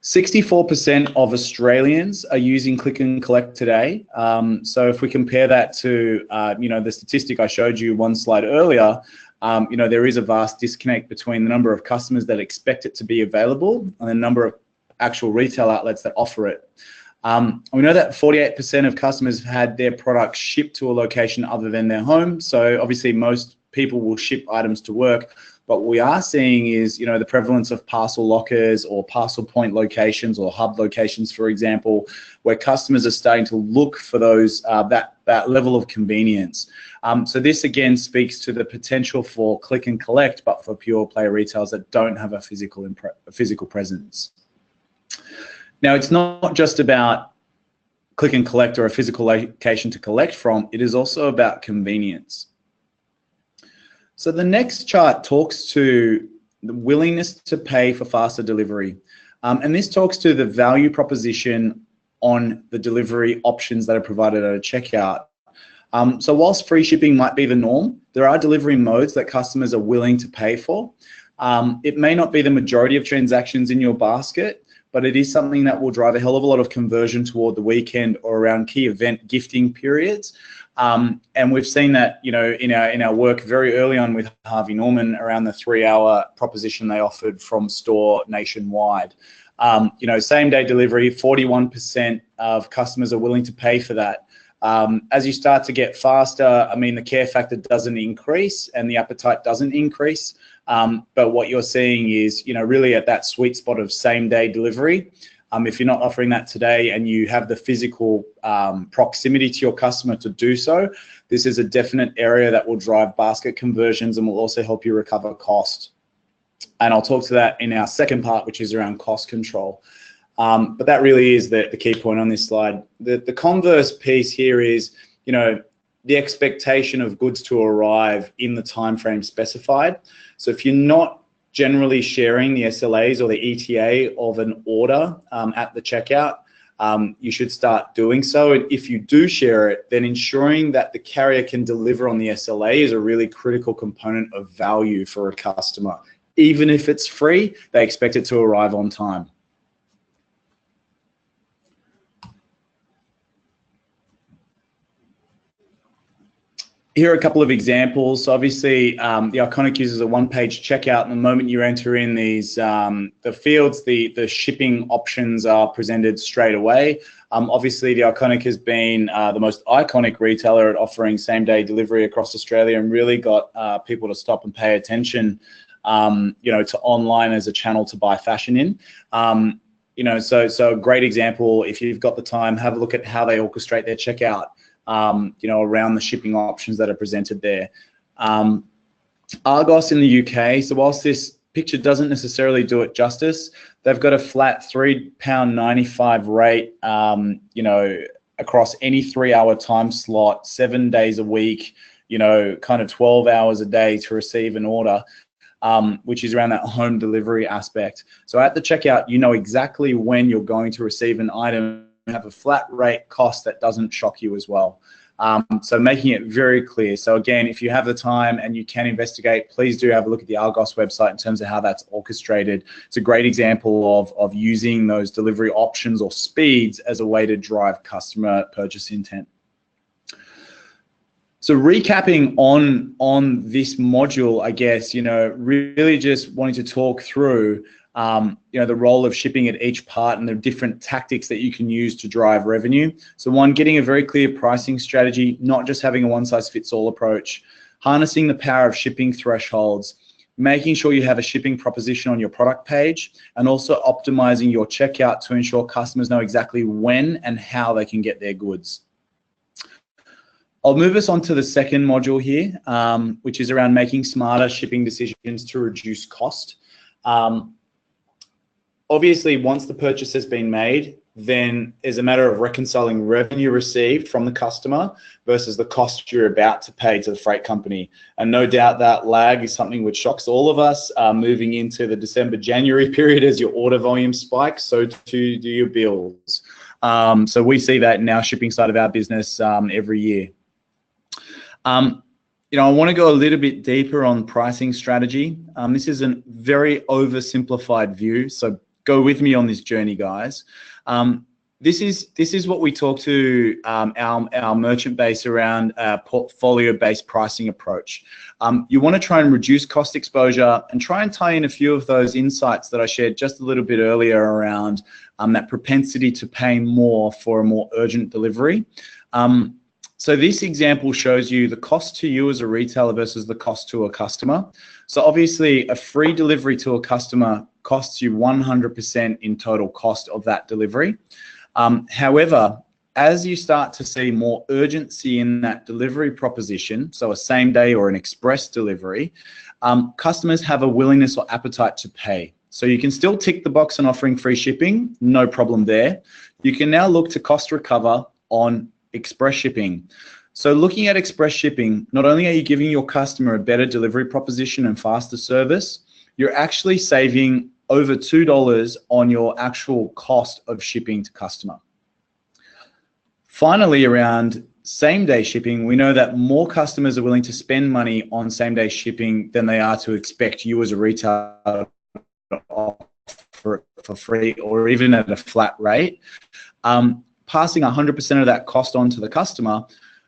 64% of Australians are using click and collect today. So if we compare that to, the statistic I showed you one slide earlier, there is a vast disconnect between the number of customers that expect it to be available and the number of actual retail outlets that offer it. We know that 48% of customers have had their products shipped to a location other than their home. So obviously most people will ship items to work. But what we are seeing is, the prevalence of parcel lockers or parcel point locations or hub locations, for example, where customers are starting to look for those that level of convenience. So this again speaks to the potential for click and collect, but for pure play retailers that don't have a physical presence. Now, it's not just about click and collect or a physical location to collect from. It is also about convenience. So the next chart talks to the willingness to pay for faster delivery. And this talks to the value proposition on the delivery options that are provided at a checkout. So whilst free shipping might be the norm, there are delivery modes that customers are willing to pay for. It may not be the majority of transactions in your basket, but it is something that will drive a hell of a lot of conversion toward the weekend or around key event gifting periods. And we've seen that, in our work very early on with Harvey Norman around the 3-hour proposition they offered from store nationwide. Same day delivery, 41% of customers are willing to pay for that. As you start to get faster, the care factor doesn't increase and the appetite doesn't increase. But what you're seeing is, really at that sweet spot of same day delivery. If you're not offering that today and you have the physical proximity to your customer to do so, this is a definite area that will drive basket conversions and will also help you recover cost. And I'll talk to that in our second part, which is around cost control. But that really is the key point on this slide. The converse piece here is, the expectation of goods to arrive in the time frame specified. So if you're not generally sharing the SLAs or the ETA of an order at the checkout, you should start doing so. And if you do share it, then ensuring that the carrier can deliver on the SLA is a really critical component of value for a customer. Even if it's free, they expect it to arrive on time. Here are a couple of examples. So obviously, the Iconic uses a one-page checkout, and the moment you enter in these the fields, the shipping options are presented straight away. Obviously, the Iconic has been the most iconic retailer at offering same-day delivery across Australia, and really got people to stop and pay attention, to online as a channel to buy fashion in. So a great example. If you've got the time, have a look at how they orchestrate their checkout. Around the shipping options that are presented there. Argos in the UK, so whilst this picture doesn't necessarily do it justice, they've got a flat £3.95 rate, across any 3-hour time slot, 7 days a week, kind of 12 hours a day to receive an order, which is around that home delivery aspect. So at the checkout, you know exactly when you're going to receive an item, have a flat rate cost that doesn't shock you as well. So making it very clear. So again, if you have the time and you can investigate, please do have a look at the Argos website in terms of how that's orchestrated. It's a great example of using those delivery options or speeds as a way to drive customer purchase intent. So recapping on this module, I guess, really just wanting to talk through the role of shipping at each part and the different tactics that you can use to drive revenue. So one, getting a very clear pricing strategy, not just having a one-size-fits-all approach, harnessing the power of shipping thresholds, making sure you have a shipping proposition on your product page, and also optimizing your checkout to ensure customers know exactly when and how they can get their goods. I'll move us on to the second module here, which is around making smarter shipping decisions to reduce cost. Obviously, once the purchase has been made, then it's a matter of reconciling revenue received from the customer versus the cost you're about to pay to the freight company. And no doubt that lag is something which shocks all of us moving into the December-January period as your order volume spikes, so too do your bills. So we see that in our shipping side of our business every year. I want to go a little bit deeper on pricing strategy. This is a very oversimplified view, so go with me on this journey, guys. This is what we talk to our merchant base around a portfolio-based pricing approach. You want to try and reduce cost exposure and try and tie in a few of those insights that I shared just a little bit earlier around that propensity to pay more for a more urgent delivery. So this example shows you the cost to you as a retailer versus the cost to a customer. So obviously a free delivery to a customer costs you 100% in total cost of that delivery. However, as you start to see more urgency in that delivery proposition, so a same day or an express delivery, customers have a willingness or appetite to pay. So you can still tick the box on offering free shipping, no problem there. You can now look to cost recover on express shipping. So looking at express shipping, not only are you giving your customer a better delivery proposition and faster service, you're actually saving over $2 on your actual cost of shipping to customer. Finally, around same-day shipping, we know that more customers are willing to spend money on same-day shipping than they are to expect you as a retailer to offer for free or even at a flat rate. Passing 100% of that cost on to the customer,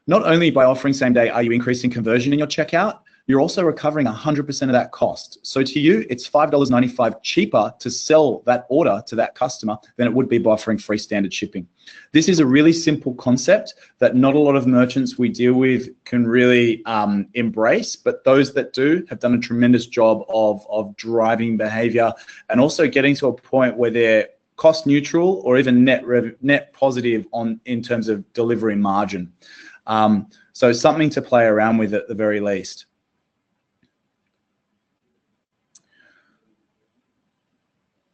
not only by offering same day are you increasing conversion in your checkout, you're also recovering 100% of that cost. So to you, it's $5.95 cheaper to sell that order to that customer than it would be by offering free standard shipping. This is a really simple concept that not a lot of merchants we deal with can really embrace, but those that do have done a tremendous job of driving behavior and also getting to a point where they're cost neutral or even net positive in terms of delivery margin. So something to play around with at the very least.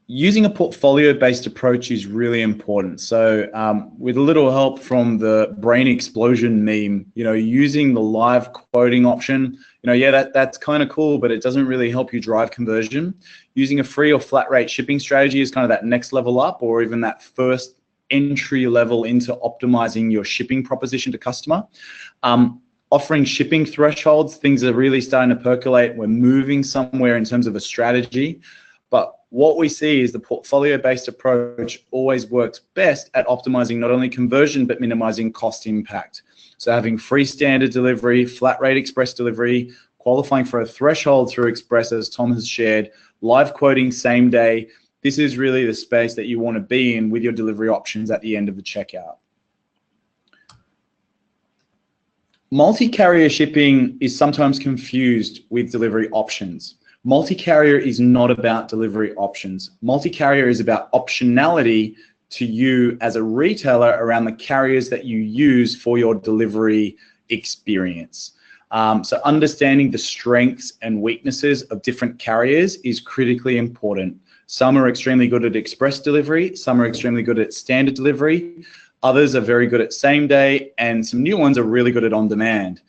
Using a portfolio-based approach is really important. So with a little help from the brain explosion meme, using the live quoting option, that's kind of cool, but it doesn't really help you drive conversion. Using a free or flat rate shipping strategy is kind of that next level up or even that first entry level into optimizing your shipping proposition to customer. Offering shipping thresholds, things are really starting to percolate. We're moving somewhere in terms of a strategy. But what we see is the portfolio-based approach always works best at optimizing not only conversion, but minimizing cost impact. So having free standard delivery, flat rate express delivery, qualifying for a threshold through express, as Tom has shared, live quoting same day. This is really the space that you want to be in with your delivery options at the end of the checkout. Multi-carrier shipping is sometimes confused with delivery options. Multi-carrier is not about delivery options. Multi-carrier is about optionality to you as a retailer around the carriers that you use for your delivery experience. So understanding the strengths and weaknesses of different carriers is critically important. Some are extremely good at express delivery, some are extremely good at standard delivery, others are very good at same day, and some new ones are really good at on demand.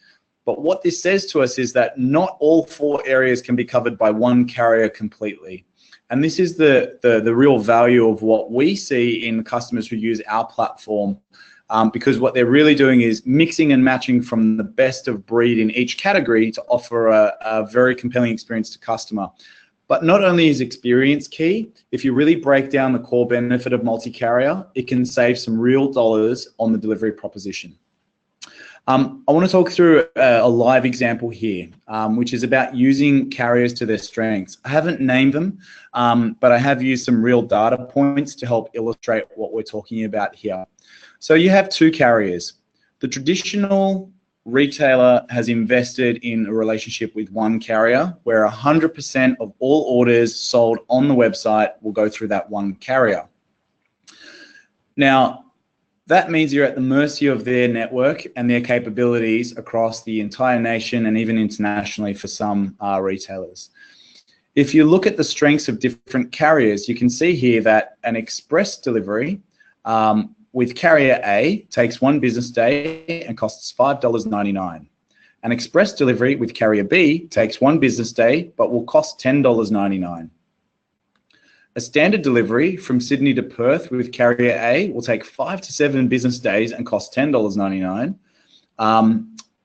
But what this says to us is that not all 4 areas can be covered by one carrier completely. And this is the real value of what we see in customers who use our platform, because what they're really doing is mixing and matching from the best of breed in each category to offer a very compelling experience to customer. But not only is experience key, if you really break down the core benefit of multi-carrier, it can save some real dollars on the delivery proposition. I want to talk through a live example here, which is about using carriers to their strengths. I haven't named them, but I have used some real data points to help illustrate what we're talking about here. So you have 2 carriers. The traditional retailer has invested in a relationship with one carrier where 100% of all orders sold on the website will go through that one carrier. Now, that means you're at the mercy of their network and their capabilities across the entire nation and even internationally for some retailers. If you look at the strengths of different carriers, you can see here that an express delivery with carrier A takes 1 business day and costs $5.99. An express delivery with carrier B takes 1 business day but will cost $10.99. A standard delivery from Sydney to Perth with carrier A will take 5 to 7 business days and cost $10.99.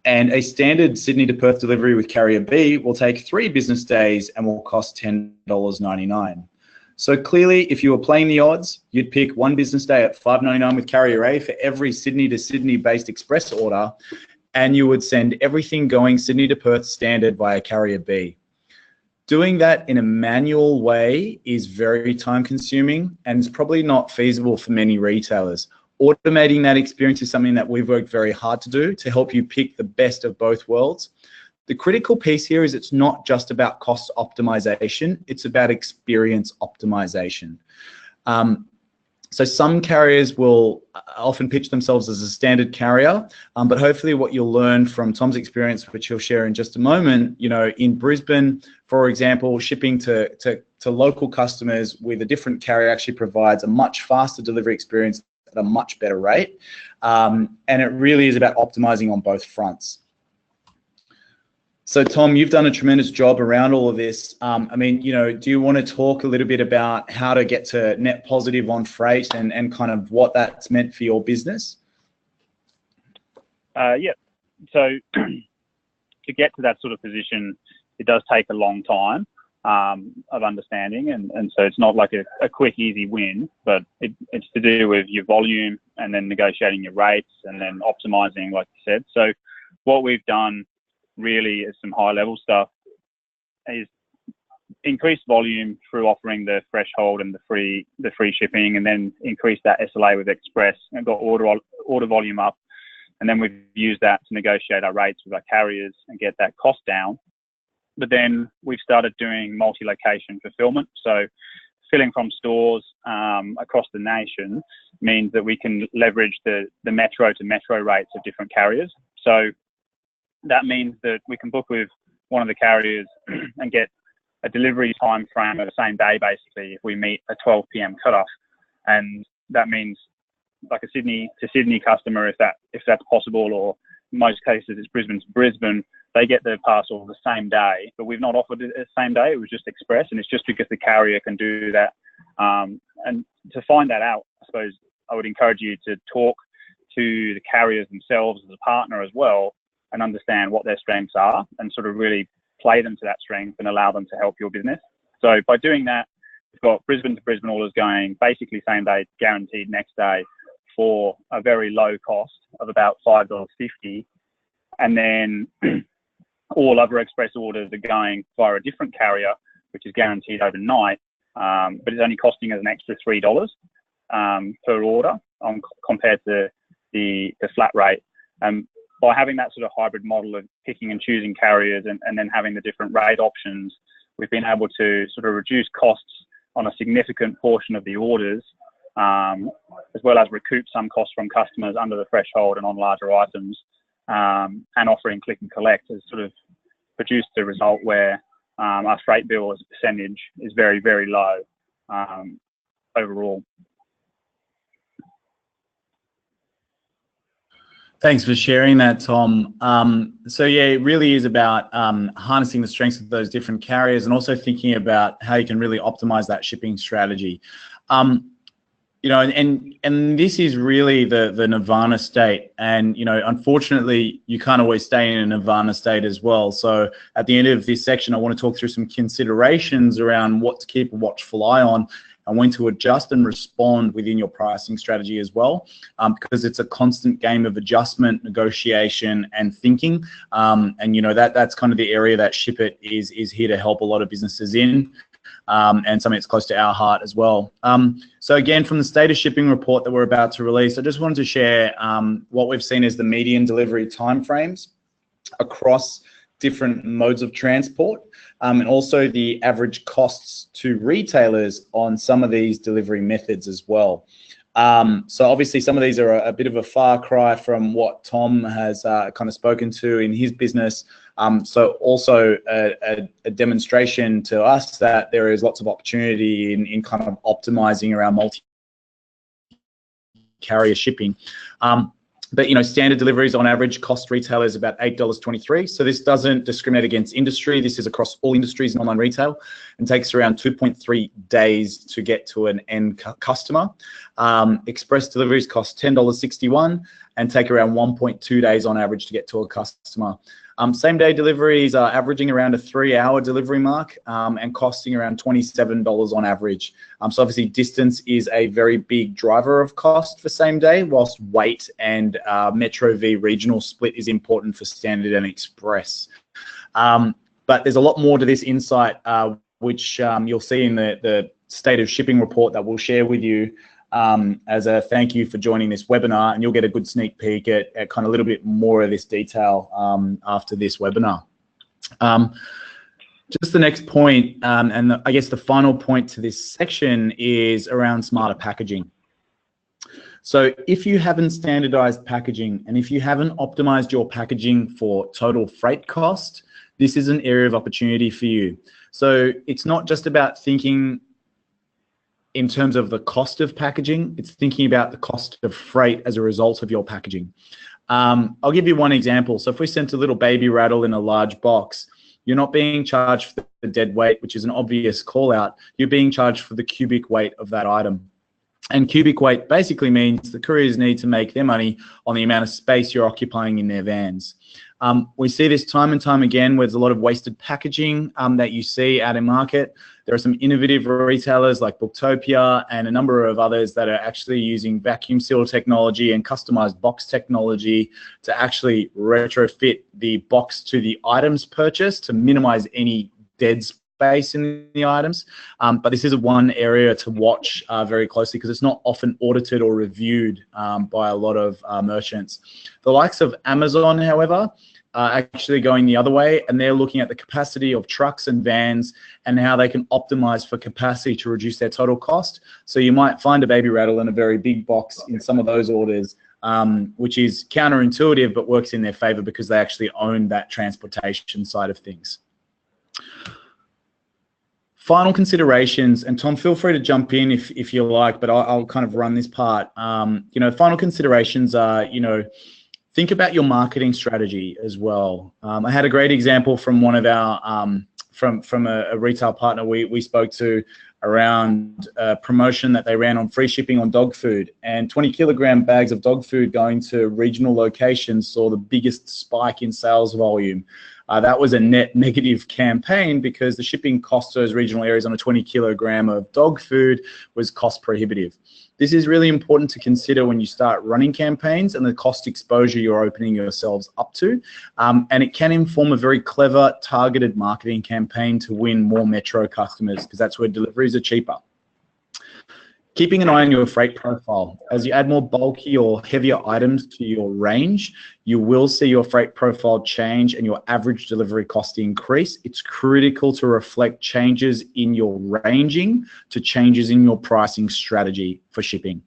And a standard Sydney to Perth delivery with carrier B will take 3 business days and will cost $10.99. So clearly, if you were playing the odds, you'd pick 1 business day at $5.99 with carrier A for every Sydney to Sydney based express order, and you would send everything going Sydney to Perth standard via carrier B. Doing that in a manual way is very time consuming and it's probably not feasible for many retailers. Automating that experience is something that we've worked very hard to do to help you pick the best of both worlds. The critical piece here is it's not just about cost optimization, it's about experience optimization. So some carriers will often pitch themselves as a standard carrier, but hopefully what you'll learn from Tom's experience, which he'll share in just a moment, you know, in Brisbane, for example, shipping to local customers with a different carrier actually provides a much faster delivery experience at a much better rate. And it really is about optimizing on both fronts. So Tom, you've done a tremendous job around all of this. I mean, you know, do you want to talk a little bit about how to get to net positive on freight and kind of what that's meant for your business? Yeah. So to get to that sort of position, it does take a long time of understanding. And so it's not like a quick, easy win, but it's to do with your volume and then negotiating your rates and then optimizing, like you said. So what we've done really is some high level stuff is increase volume through offering the threshold and the free shipping, and then increase that SLA with Express and got order volume up. And then we've used that to negotiate our rates with our carriers and get that cost down. But then we've started doing multi-location fulfillment. So filling from stores across the nation means that we can leverage the metro to metro rates of different carriers. So that means that we can book with one of the carriers and get a delivery time frame of the same day, basically, if we meet a 12 p.m. cutoff. And that means like a Sydney to Sydney customer, if that's possible, or in most cases it's Brisbane to Brisbane, they get their parcel the same day, but we've not offered it the same day. It was just Express, and it's just because the carrier can do that. And to find that out, I suppose I would encourage you to talk to the carriers themselves as a partner as well, and understand what their strengths are, and sort of really play them to that strength and allow them to help your business. So by doing that, we've got Brisbane to Brisbane orders going basically same day, guaranteed next day, for a very low cost of about $5.50. And then all other express orders are going via a different carrier, which is guaranteed overnight, but it's only costing us an extra $3 per order compared to the flat rate. By having that sort of hybrid model of picking and choosing carriers and then having the different rate options, we've been able to sort of reduce costs on a significant portion of the orders, as well as recoup some costs from customers under the threshold and on larger items, and offering click and collect has sort of produced a result where our freight bill as a percentage is very, very low overall. Thanks for sharing that, Tom. So yeah, it really is about harnessing the strengths of those different carriers and also thinking about how you can really optimize that shipping strategy. You know, and this is really the nirvana state. And, you know, unfortunately, you can't always stay in a nirvana state as well. So at the end of this section, I want to talk through some considerations around what to keep a watchful eye on and when to adjust and respond within your pricing strategy as well, because it's a constant game of adjustment, negotiation, and thinking. And, you know, that's kind of the area that Shippit is here to help a lot of businesses in. And something that's close to our heart as well. So again, from the State of Shipping report that we're about to release, I just wanted to share what we've seen as the median delivery timeframes across different modes of transport, and also the average costs to retailers on some of these delivery methods as well. So obviously some of these are a bit of a far cry from what Tom has kind of spoken to in his business. So also a demonstration to us that there is lots of opportunity in kind of optimizing around multi-carrier shipping. But, you know, standard deliveries on average cost retailers about $8.23. So this doesn't discriminate against industry. This is across all industries in online retail and takes around 2.3 days to get to an end customer. Express deliveries cost $10.61 and take around 1.2 days on average to get to a customer. Same day deliveries are averaging around a 3-hour delivery mark and costing around $27 on average. So obviously distance is a very big driver of cost for same day, whilst weight and Metro v regional split is important for standard and express. But there's a lot more to this insight, which you'll see in the State of Shipping report that we'll share with you as a thank you for joining this webinar, and you'll get a good sneak peek at kind of a little bit more of this detail after this webinar. Just the next point, and I guess the final point to this section is around smarter packaging. So if you haven't standardized packaging and if you haven't optimized your packaging for total freight cost, this is an area of opportunity for you. So it's not just about thinking in terms of the cost of packaging, it's thinking about the cost of freight as a result of your packaging. I'll give you one example. So if we sent a little baby rattle in a large box, you're not being charged for the dead weight, which is an obvious call out. You're being charged for the cubic weight of that item. And cubic weight basically means the couriers need to make their money on the amount of space you're occupying in their vans. We see this time and time again where there's a lot of wasted packaging that you see out in market. There are some innovative retailers like Booktopia and a number of others that are actually using vacuum seal technology and customized box technology to actually retrofit the box to the items purchased to minimize any dead space in the items. But this is one area to watch very closely because it's not often audited or reviewed by a lot of merchants. The likes of Amazon, however, are actually going the other way, and they're looking at the capacity of trucks and vans and how they can optimize for capacity to reduce their total cost. So you might find a baby rattle in a very big box in some of those orders, which is counterintuitive but works in their favor because they actually own that transportation side of things. Final considerations, and Tom, feel free to jump in if you like, but I'll kind of run this part. You know, final considerations are, you know, think about your marketing strategy as well. I had a great example from one of our from a retail partner we spoke to around a promotion that they ran on free shipping on dog food, and 20-kilogram bags of dog food going to regional locations saw the biggest spike in sales volume. That was a net negative campaign because the shipping cost to those regional areas on a 20-kilogram of dog food was cost prohibitive. This is really important to consider when you start running campaigns and the cost exposure you're opening yourselves up to. And it can inform a very clever targeted marketing campaign to win more metro customers, because that's where deliveries are cheaper. Keeping an eye on your freight profile. As you add more bulky or heavier items to your range, you will see your freight profile change and your average delivery cost increase. It's critical to reflect changes in your ranging to changes in your pricing strategy for shipping.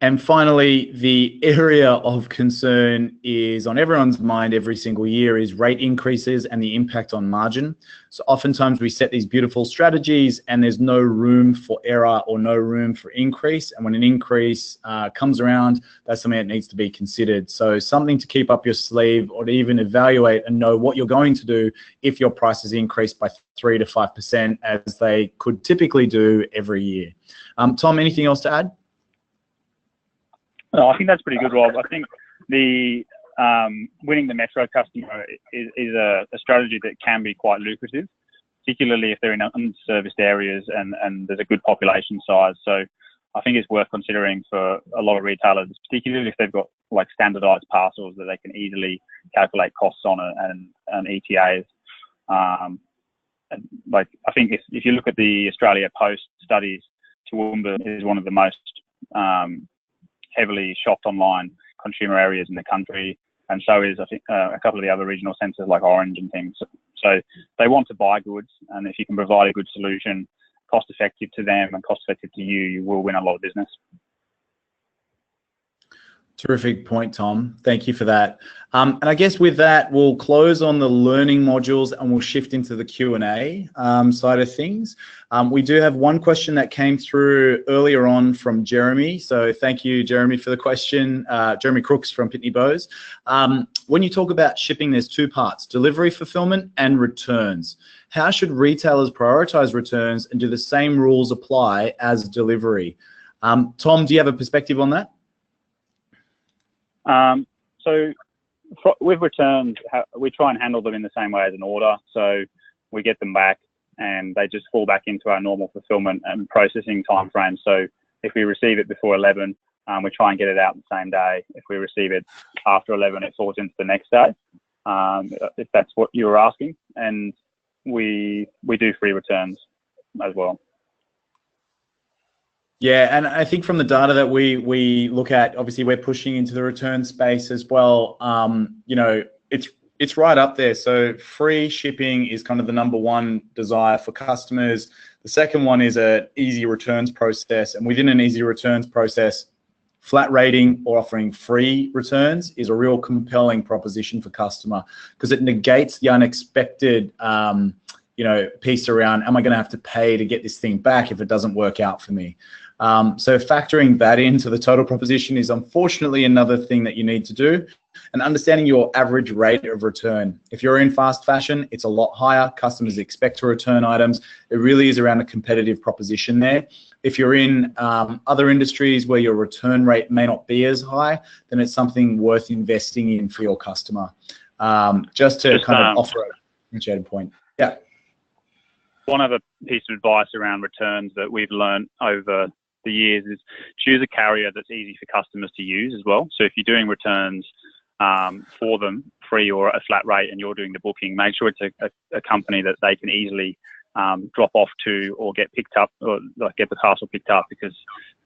And finally, the area of concern is on everyone's mind every single year is rate increases and the impact on margin. So oftentimes we set these beautiful strategies and there's no room for error or no room for increase. And when an increase comes around, that's something that needs to be considered. So something to keep up your sleeve, or to even evaluate and know what you're going to do if your prices increase by 3 to 5%, as they could typically do every year. Tom, anything else to add? No, I think that's pretty good, Rob. I think the winning the metro customer is a strategy that can be quite lucrative, particularly if they're in unserviced areas and there's a good population size. So I think it's worth considering for a lot of retailers, particularly if they've got like standardized parcels that they can easily calculate costs on and ETAs. And like, I think if you look at the Australia Post studies, Toowoomba is one of the most heavily shopped online consumer areas in the country, and so is I think a couple of the other regional centres like Orange and things. So they want to buy goods, and if you can provide a good solution, cost effective to them and cost effective to you, you will win a lot of business. Terrific point, Tom. Thank you for that. And I guess with that, we'll close on the learning modules and we'll shift into the Q&A side of things. We do have one question that came through earlier on from Jeremy. So thank you, Jeremy, for the question. Jeremy Crooks from Pitney Bowes. When you talk about shipping, there's two parts: delivery, fulfillment, and returns. How should retailers prioritize returns, and do the same rules apply as delivery? Tom, do you have a perspective on that? So with returns, we try and handle them in the same way as an order. So we get them back and they just fall back into our normal fulfillment and processing timeframe. So if we receive it before 11, we try and get it out the same day. If we receive it after 11, it falls into the next day, if that's what you were asking. And we do free returns as well. Yeah, and I think from the data that we look at, obviously we're pushing into the return space as well. You know, it's right up there. So free shipping is kind of the number one desire for customers. The second one is an easy returns process, and within an easy returns process, flat rating or offering free returns is a real compelling proposition for customer, because it negates the unexpected you know, piece around, am I going to have to pay to get this thing back if it doesn't work out for me? So factoring that into the total proposition is unfortunately another thing that you need to do, and understanding your average rate of return. If you're in fast fashion, it's a lot higher. Customers expect to return items. It really is around a competitive proposition there. If you're in other industries where your return rate may not be as high, then it's something worth investing in for your customer, just to kind of offer a differentiated point. Yeah. One other piece of advice around returns that we've learned over the years is choose a carrier that's easy for customers to use as well. So if you're doing returns for them, free or a flat rate, and you're doing the booking, make sure it's a company that they can easily drop off to or get picked up, or like get the parcel picked up, because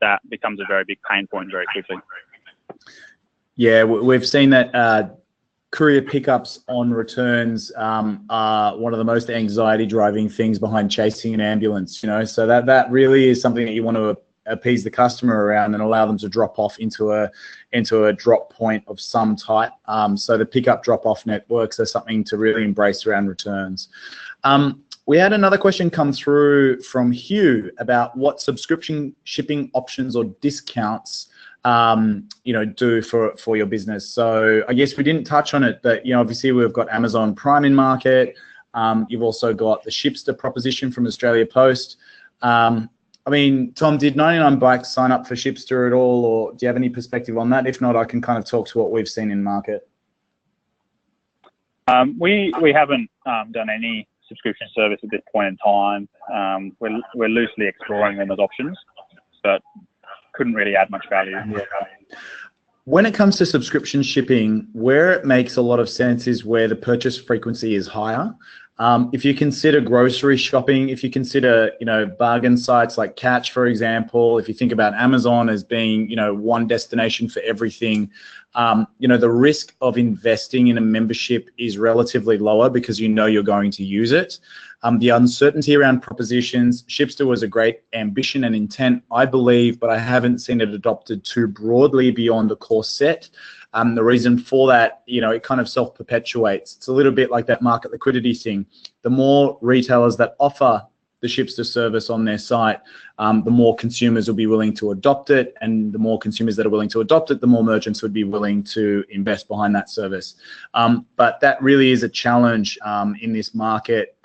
that becomes a very big pain point very quickly. Yeah, we've seen that courier pickups on returns are one of the most anxiety driving things behind chasing an ambulance, you know, so that really is something that you want to appease the customer around and allow them to drop off into a drop point of some type. So the pickup drop off networks are something to really embrace around returns. We had another question come through from Hugh about what subscription shipping options or discounts you know, do for your business. So I guess we didn't touch on it, but you know, obviously we've got Amazon Prime in market. You've also got the Shipster proposition from Australia Post. I mean, Tom, did 99 Bikes sign up for Shipster at all, or do you have any perspective on that? If not, I can kind of talk to what we've seen in market. We haven't done any subscription service at this point in time. We're loosely exploring them as options, but couldn't really add much value. Yeah. When it comes to subscription shipping, where it makes a lot of sense is where the purchase frequency is higher. If you consider grocery shopping, if you consider, bargain sites like Catch, for example, if you think about Amazon as being, one destination for everything, the risk of investing in a membership is relatively lower because you're going to use it. The uncertainty around propositions, Shipster was a great ambition and intent, I believe, but I haven't seen it adopted too broadly beyond the core set. The reason for that, it kind of self-perpetuates. It's a little bit like that market liquidity thing. The more retailers that offer the Shipster service on their site, the more consumers will be willing to adopt it, and the more consumers that are willing to adopt it, the more merchants would be willing to invest behind that service. But that really is a challenge in this market,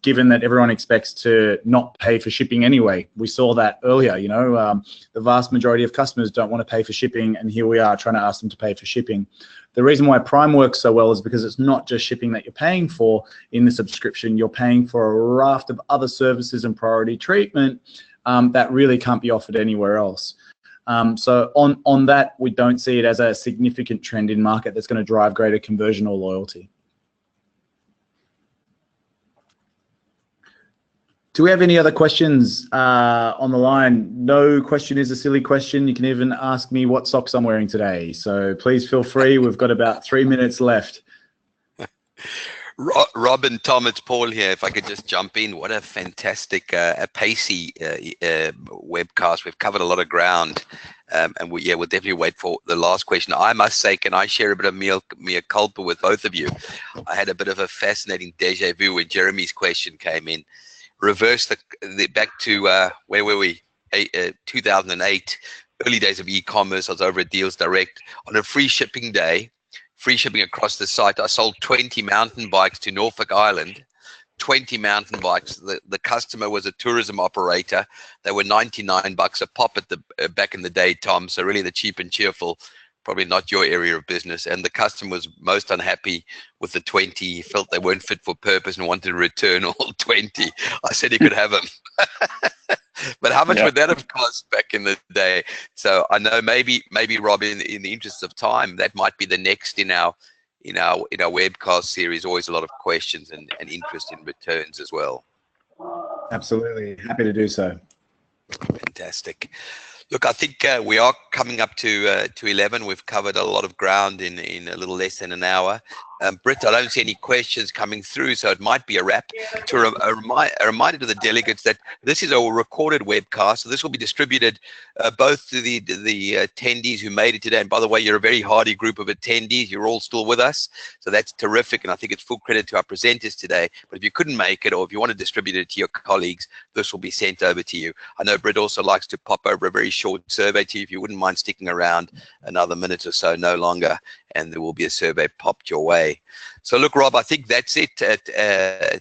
given that everyone expects to not pay for shipping anyway. We saw that earlier, the vast majority of customers don't want to pay for shipping, and here we are trying to ask them to pay for shipping. The reason why Prime works so well is because it's not just shipping that you're paying for in the subscription. You're paying for a raft of other services and priority treatment that really can't be offered anywhere else. So on that, we don't see it as a significant trend in market that's going to drive greater conversion or loyalty. Do we have any other questions on the line? No question is a silly question. You can even ask me what socks I'm wearing today. So please feel free. We've got about 3 minutes left. Rob and Tom, it's Paul here. If I could just jump in, what a fantastic, pacey webcast. We've covered a lot of ground, and we'll definitely wait for the last question. I must say, can I share a bit of mea culpa with both of you? I had a bit of a fascinating deja vu when Jeremy's question came in. Reverse the back to where were we? 2008, early days of e-commerce. I was over at Deals Direct on a free shipping day. Free shipping across the site. I sold 20 mountain bikes to Norfolk Island, 20 mountain bikes. The customer was a tourism operator. They were $99 a pop at the back in the day, Tom. So really the cheap and cheerful, probably not your area of business. And the customer was most unhappy with the 20. He felt they weren't fit for purpose and wanted to return all 20. I said he could have them. But how much would that have cost back in the day? So I know maybe Rob, in the interest of time, that might be the next in our webcast series. Always a lot of questions and interest in returns as well. Absolutely, happy to do so. Fantastic. Look, I think we are coming up to 11. We've covered a lot of ground in a little less than an hour. Britt, I don't see any questions coming through, so it might be a wrap. A reminder to the delegates that this is a recorded webcast, so this will be distributed both to the attendees who made it today. And by the way, you're a very hardy group of attendees. You're all still with us, so that's terrific. And I think it's full credit to our presenters today. But if you couldn't make it, or if you want to distribute it to your colleagues, this will be sent over to you. I know Britt also likes to pop over a very short survey to you. If you wouldn't mind sticking around another minute or so, no longer, and there will be a survey popped your way. So look, Rob, I think that's it.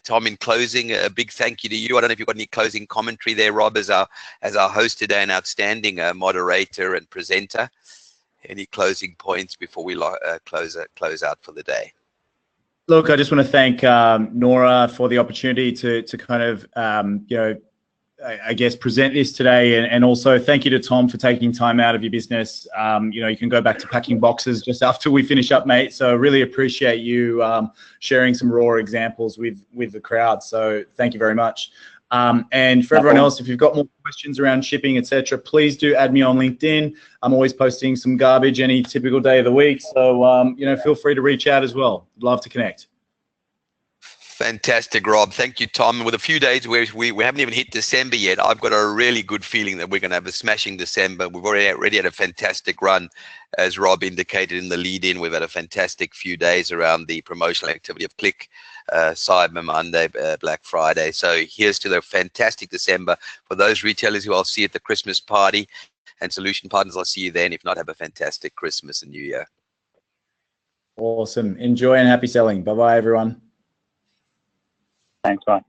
Tom, in closing, a big thank you to you. I don't know if you've got any closing commentary there, Rob, as our host today, an outstanding moderator and presenter. Any closing points before we close out for the day? Look, I just want to thank NORA for the opportunity to kind of I guess present this today, and also thank you to Tom for taking time out of your business. You can go back to packing boxes just after we finish up, mate. So really appreciate you sharing some raw examples with the crowd. So thank you very much. And for everyone else, if you've got more questions around shipping, etc., please do add me on LinkedIn. I'm always posting some garbage any typical day of the week. So feel free to reach out as well. Love to connect. Fantastic, Rob. Thank you, Tom. With a few days where we haven't even hit December yet, I've got a really good feeling that we're going to have a smashing December. We've already had a fantastic run, as Rob indicated in the lead-in. We've had a fantastic few days around the promotional activity of Click, Cyber Monday, Black Friday. So here's to the fantastic December. For those retailers who I'll see at the Christmas party and solution partners, I'll see you then. If not, have a fantastic Christmas and New Year. Awesome. Enjoy and happy selling. Bye-bye, everyone. Thanks, bye.